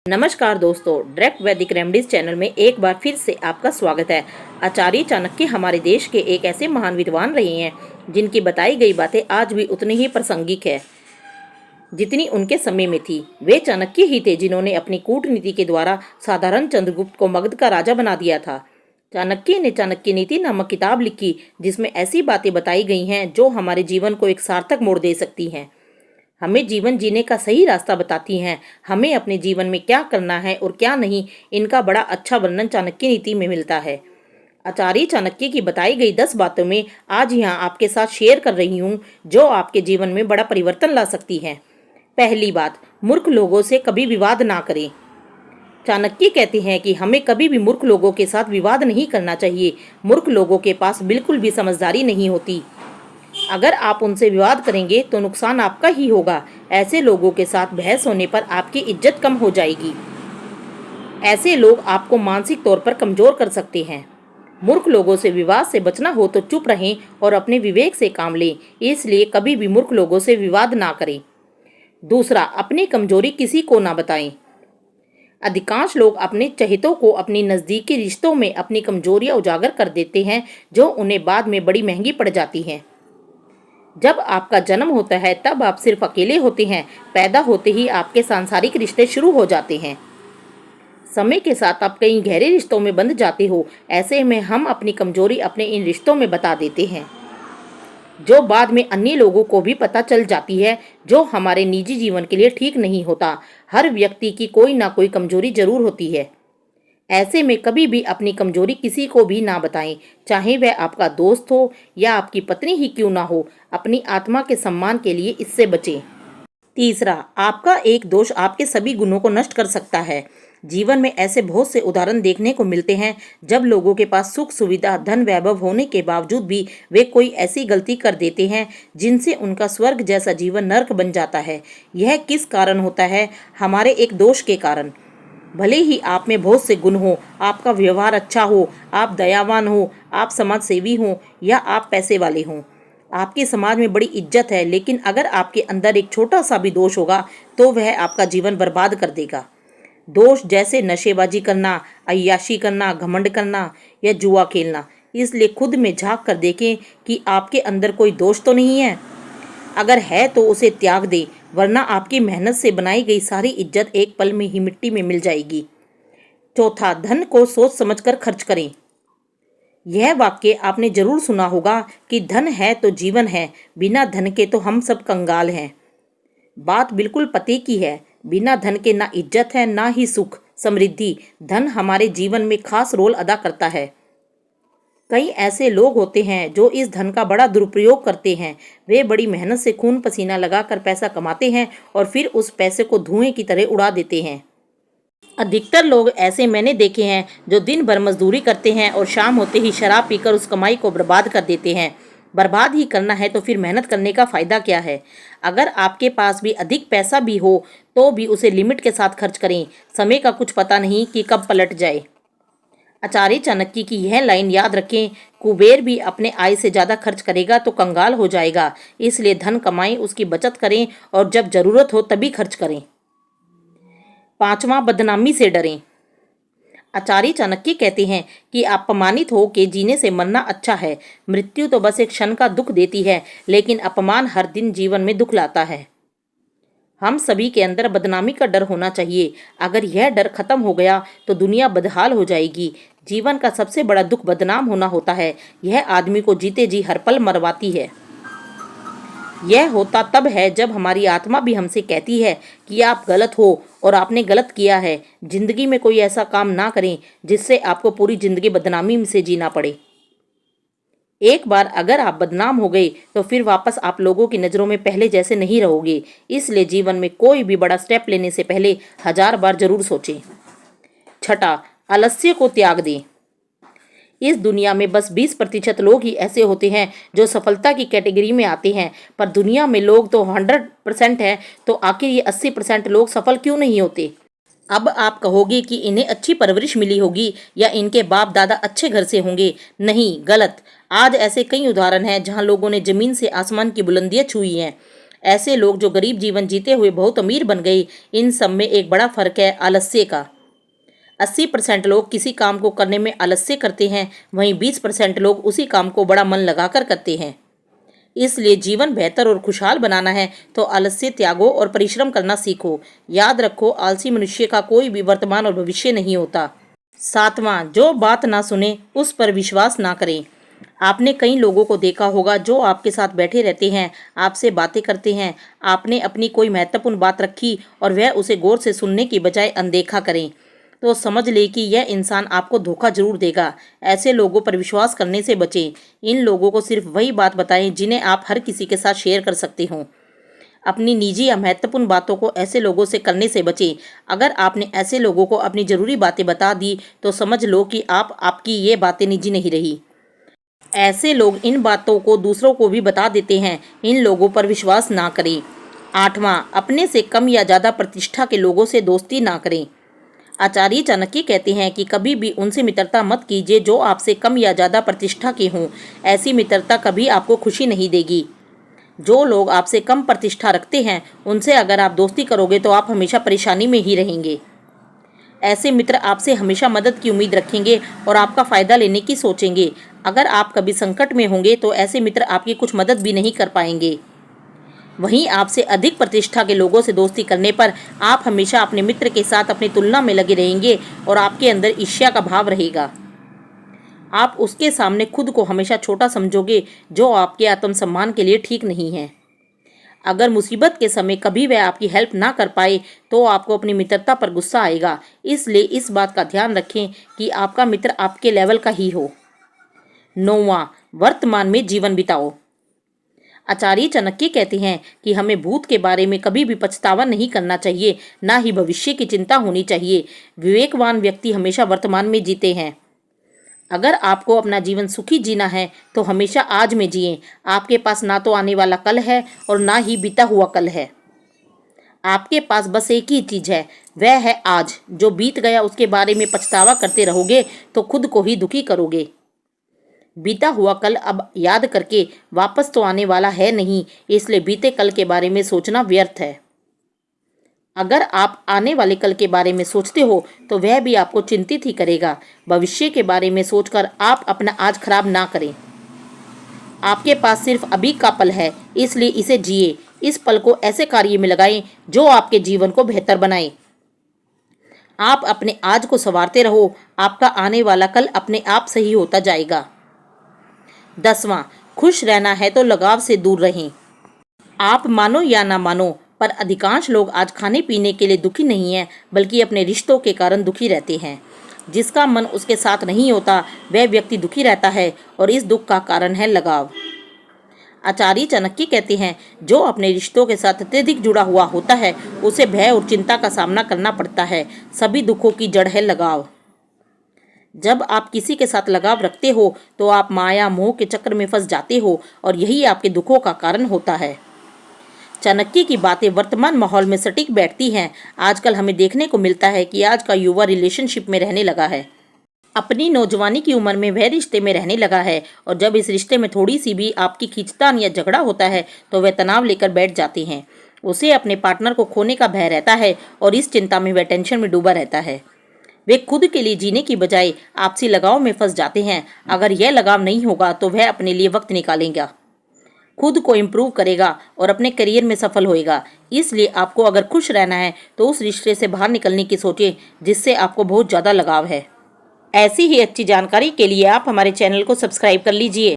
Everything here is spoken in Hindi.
नमस्कार दोस्तों, डायरेक्ट वैदिक रेमेडीज चैनल में एक बार फिर से आपका स्वागत है। आचार्य चाणक्य हमारे देश के एक ऐसे महान विद्वान रहे हैं जिनकी बताई गई बातें आज भी उतनी ही प्रासंगिक है जितनी उनके समय में थी। वे चाणक्य ही थे जिन्होंने अपनी कूटनीति के द्वारा साधारण चंद्रगुप्त को मगध का राजा बना दिया था। चाणक्य ने चाणक्य नीति नामक किताब लिखी जिसमें ऐसी बातें बताई गई हैं जो हमारे जीवन को एक सार्थक मोड़ दे सकती हैं, हमें जीवन जीने का सही रास्ता बताती हैं। हमें अपने जीवन में क्या करना है और क्या नहीं, इनका बड़ा अच्छा वर्णन चाणक्य नीति में मिलता है। आचार्य चाणक्य की बताई गई 10 बातों में आज यहाँ आपके साथ शेयर कर रही हूँ जो आपके जीवन में बड़ा परिवर्तन ला सकती हैं। पहली बात, मूर्ख लोगों से कभी विवाद ना करें। चाणक्य कहते हैं कि हमें कभी भी मूर्ख लोगों के साथ विवाद नहीं करना चाहिए। मूर्ख लोगों के पास बिल्कुल भी समझदारी नहीं होती। अगर आप उनसे विवाद करेंगे तो नुकसान आपका ही होगा। ऐसे लोगों के साथ बहस होने पर आपकी इज्जत कम हो जाएगी। ऐसे लोग आपको मानसिक तौर पर कमजोर कर सकते हैं। मूर्ख लोगों से विवाद से बचना हो तो चुप रहें और अपने विवेक से काम लें। इसलिए कभी भी मूर्ख लोगों से विवाद ना करें। दूसरा, अपनी कमजोरी किसी को ना बताएं। अधिकांश लोग अपने चहेतों को अपनी नज़दीकी रिश्तों में अपनी कमजोरियां उजागर कर देते हैं जो उन्हें बाद में बड़ी महंगी पड़ जाती हैं। जब आपका जन्म होता है तब आप सिर्फ अकेले होते हैं। पैदा होते ही आपके सांसारिक रिश्ते शुरू हो जाते हैं। समय के साथ आप कई गहरे रिश्तों में बंध जाते हो। ऐसे में हम अपनी कमजोरी अपने इन रिश्तों में बता देते हैं जो बाद में अन्य लोगों को भी पता चल जाती है, जो हमारे निजी जीवन के लिए ठीक नहीं होता। हर व्यक्ति की कोई ना कोई कमजोरी जरूर होती है। ऐसे में कभी भी अपनी कमजोरी किसी को भी ना बताएं, चाहे वह आपका दोस्त हो या आपकी पत्नी ही क्यों ना हो। अपनी आत्मा के सम्मान के लिए इससे बचें। तीसरा, आपका एक दोष आपके सभी गुणों को नष्ट कर सकता है। जीवन में ऐसे बहुत से उदाहरण देखने को मिलते हैं जब लोगों के पास सुख सुविधा धन वैभव होने के बावजूद भी वे कोई ऐसी गलती कर देते हैं जिनसे उनका स्वर्ग जैसा जीवन नर्क बन जाता है। यह किस कारण होता है? हमारे एक दोष के कारण। भले ही आप में बहुत से गुण हो, आपका व्यवहार अच्छा हो, आप दयावान हो, आप समाज सेवी हो या आप पैसे वाले हों, आपकी समाज में बड़ी इज्जत है, लेकिन अगर आपके अंदर एक छोटा सा भी दोष होगा तो वह आपका जीवन बर्बाद कर देगा। दोष जैसे नशेबाजी करना, अय्याशी करना, घमंड करना या जुआ खेलना। इसलिए खुद में झांक कर देखें कि आपके अंदर कोई दोष तो नहीं है। अगर है तो उसे त्याग दें, वरना आपकी मेहनत से बनाई गई सारी इज्जत एक पल में ही मिट्टी में मिल जाएगी। चौथा, धन को सोच समझकर खर्च करें। यह वाक्य आपने जरूर सुना होगा कि धन है तो जीवन है, बिना धन के तो हम सब कंगाल हैं। बात बिल्कुल पते की है। बिना धन के ना इज्जत है ना ही सुख समृद्धि। धन हमारे जीवन में खास रोल अदा करता है। कई ऐसे लोग होते हैं जो इस धन का बड़ा दुरुपयोग करते हैं। वे बड़ी मेहनत से खून पसीना लगाकर पैसा कमाते हैं और फिर उस पैसे को धुएं की तरह उड़ा देते हैं। अधिकतर लोग ऐसे मैंने देखे हैं जो दिन भर मजदूरी करते हैं और शाम होते ही शराब पीकर उस कमाई को बर्बाद कर देते हैं। बर्बाद ही करना है तो फिर मेहनत करने का फ़ायदा क्या है? अगर आपके पास भी अधिक पैसा भी हो तो भी उसे लिमिट के साथ खर्च करें। समय का कुछ पता नहीं कि कब पलट जाए। आचार्य चाणक्य की यह लाइन याद रखें, कुबेर भी अपने आय से ज़्यादा खर्च करेगा तो कंगाल हो जाएगा। इसलिए धन कमाएं, उसकी बचत करें और जब ज़रूरत हो तभी खर्च करें। पांचवा, बदनामी से डरें। आचार्य चाणक्य कहते हैं कि अपमानित हो के जीने से मरना अच्छा है। मृत्यु तो बस एक क्षण का दुख देती है, लेकिन अपमान हर दिन जीवन में दुख लाता है। हम सभी के अंदर बदनामी का डर होना चाहिए। अगर यह डर खत्म हो गया तो दुनिया बदहाल हो जाएगी। जीवन का सबसे बड़ा दुख बदनाम होना होता है। यह आदमी को जीते जी हर पल मरवाती है। यह होता तब है जब हमारी आत्मा भी हमसे कहती है कि आप गलत हो और आपने गलत किया है। जिंदगी में कोई ऐसा काम ना करें जिससे आपको पूरी जिंदगी बदनामी से जीना पड़े। एक बार अगर आप बदनाम हो गए तो फिर वापस आप लोगों की नज़रों में पहले जैसे नहीं रहोगे। इसलिए जीवन में कोई भी बड़ा स्टेप लेने से पहले 1000 बार जरूर सोचें। छठा, आलस्य को त्याग दें। इस दुनिया में बस 20% लोग ही ऐसे होते हैं जो सफलता की कैटेगरी में आते हैं, पर दुनिया में लोग तो 100% हैं, तो आखिर ये 80% लोग सफल क्यों नहीं होते? अब आप कहोगे कि इन्हें अच्छी परवरिश मिली होगी या इनके बाप दादा अच्छे घर से होंगे। नहीं, गलत। आज ऐसे कई उदाहरण हैं जहां लोगों ने जमीन से आसमान की बुलंदियां छुई हैं। ऐसे लोग जो गरीब जीवन जीते हुए बहुत अमीर बन गए, इन सब में एक बड़ा फर्क है आलस्य का। 80% लोग किसी काम को करने में आलस्य करते हैं, वहीं 20% लोग उसी काम को बड़ा मन लगाकर करते हैं। इसलिए जीवन बेहतर और खुशहाल बनाना है तो आलस्य त्यागो और परिश्रम करना सीखो। याद रखो, आलसी मनुष्य का कोई भी वर्तमान और भविष्य नहीं होता। 7वां, जो बात ना सुने उस पर विश्वास ना करें। आपने कई लोगों को देखा होगा जो आपके साथ बैठे रहते हैं, आपसे बातें करते हैं, आपने अपनी कोई महत्वपूर्ण बात रखी और वह उसे गौर से सुनने की बजाय अनदेखा करें, तो समझ ले कि यह इंसान आपको धोखा जरूर देगा। ऐसे लोगों पर विश्वास करने से बचें। इन लोगों को सिर्फ वही बात बताएं जिन्हें आप हर किसी के साथ शेयर कर सकते हो। अपनी निजी या महत्वपूर्ण बातों को ऐसे लोगों से करने से बचें। अगर आपने ऐसे लोगों को अपनी ज़रूरी बातें बता दी तो समझ लो कि आपकी ये बातें निजी नहीं रही। ऐसे लोग इन बातों को दूसरों को भी बता देते हैं। इन लोगों पर विश्वास ना करें। 8वां, अपने से कम या ज़्यादा प्रतिष्ठा के लोगों से दोस्ती ना करें। आचार्य चाणक्य कहते हैं कि कभी भी उनसे मित्रता मत कीजिए जो आपसे कम या ज़्यादा प्रतिष्ठा के हों। ऐसी मित्रता कभी आपको खुशी नहीं देगी। जो लोग आपसे कम प्रतिष्ठा रखते हैं उनसे अगर आप दोस्ती करोगे तो आप हमेशा परेशानी में ही रहेंगे। ऐसे मित्र आपसे हमेशा मदद की उम्मीद रखेंगे और आपका फ़ायदा लेने की सोचेंगे। अगर आप कभी संकट में होंगे तो ऐसे मित्र आपकी कुछ मदद भी नहीं कर पाएंगे। वहीं आपसे अधिक प्रतिष्ठा के लोगों से दोस्ती करने पर आप हमेशा अपने मित्र के साथ अपनी तुलना में लगे रहेंगे और आपके अंदर ईर्ष्या का भाव रहेगा। आप उसके सामने खुद को हमेशा छोटा समझोगे, जो आपके आत्मसम्मान के लिए ठीक नहीं है। अगर मुसीबत के समय कभी वह आपकी हेल्प ना कर पाए तो आपको अपनी मित्रता पर गुस्सा आएगा। इसलिए इस बात का ध्यान रखें कि आपका मित्र आपके लेवल का ही हो। 9वां, वर्तमान में जीवन बिताओ। आचार्य चाणक्य कहते हैं कि हमें भूत के बारे में कभी भी पछतावा नहीं करना चाहिए, ना ही भविष्य की चिंता होनी चाहिए। विवेकवान व्यक्ति हमेशा वर्तमान में जीते हैं। अगर आपको अपना जीवन सुखी जीना है तो हमेशा आज में जिएं। आपके पास ना तो आने वाला कल है और ना ही बीता हुआ कल है। आपके पास बस एक ही चीज़ है, वह है आज। जो बीत गया उसके बारे में पछतावा करते रहोगे तो खुद को ही दुखी करोगे। बीता हुआ कल अब याद करके वापस तो आने वाला है नहीं, इसलिए बीते कल के बारे में सोचना व्यर्थ है। अगर आप आने वाले कल के बारे में सोचते हो तो वह भी आपको चिंतित ही करेगा। भविष्य के बारे में सोचकर आप अपना आज खराब ना करें। आपके पास सिर्फ अभी का पल है, इसलिए इसे जिए। इस पल को ऐसे कार्य में लगाएं जो आपके जीवन को बेहतर बनाए। आप अपने आज को संवारते रहो, आपका आने वाला कल अपने आप सही होता जाएगा। 10वां, खुश रहना है तो लगाव से दूर रहें। आप मानो या ना मानो, पर अधिकांश लोग आज खाने पीने के लिए दुखी नहीं हैं, बल्कि अपने रिश्तों के कारण दुखी रहते हैं। जिसका मन उसके साथ नहीं होता वह व्यक्ति दुखी रहता है और इस दुख का कारण है लगाव। आचार्य चाणक्य कहते हैं, जो अपने रिश्तों के साथ अत्यधिक जुड़ा हुआ होता है उसे भय और चिंता का सामना करना पड़ता है। सभी दुखों की जड़ है लगाव। जब आप किसी के साथ लगाव रखते हो तो आप माया मोह के चक्र में फंस जाते हो और यही आपके दुखों का कारण होता है। चाणक्य की बातें वर्तमान माहौल में सटीक बैठती हैं। आजकल हमें देखने को मिलता है कि आज का युवा रिलेशनशिप में रहने लगा है। अपनी नौजवानी की उम्र में वह रिश्ते में रहने लगा है और जब इस रिश्ते में थोड़ी सी भी आपकी खींचतान या झगड़ा होता है तो वह तनाव लेकर बैठ जाते हैं। उसे अपने पार्टनर को खोने का भय रहता है और इस चिंता में वह टेंशन में डूबा रहता है। वे खुद के लिए जीने की बजाय आपसी लगाव में फंस जाते हैं। अगर यह लगाव नहीं होगा तो वह अपने लिए वक्त निकालेगा, खुद को इम्प्रूव करेगा और अपने करियर में सफल होएगा। इसलिए आपको अगर खुश रहना है तो उस रिश्ते से बाहर निकलने की सोचें जिससे आपको बहुत ज़्यादा लगाव है। ऐसी ही अच्छी जानकारी के लिए आप हमारे चैनल को सब्सक्राइब कर लीजिए।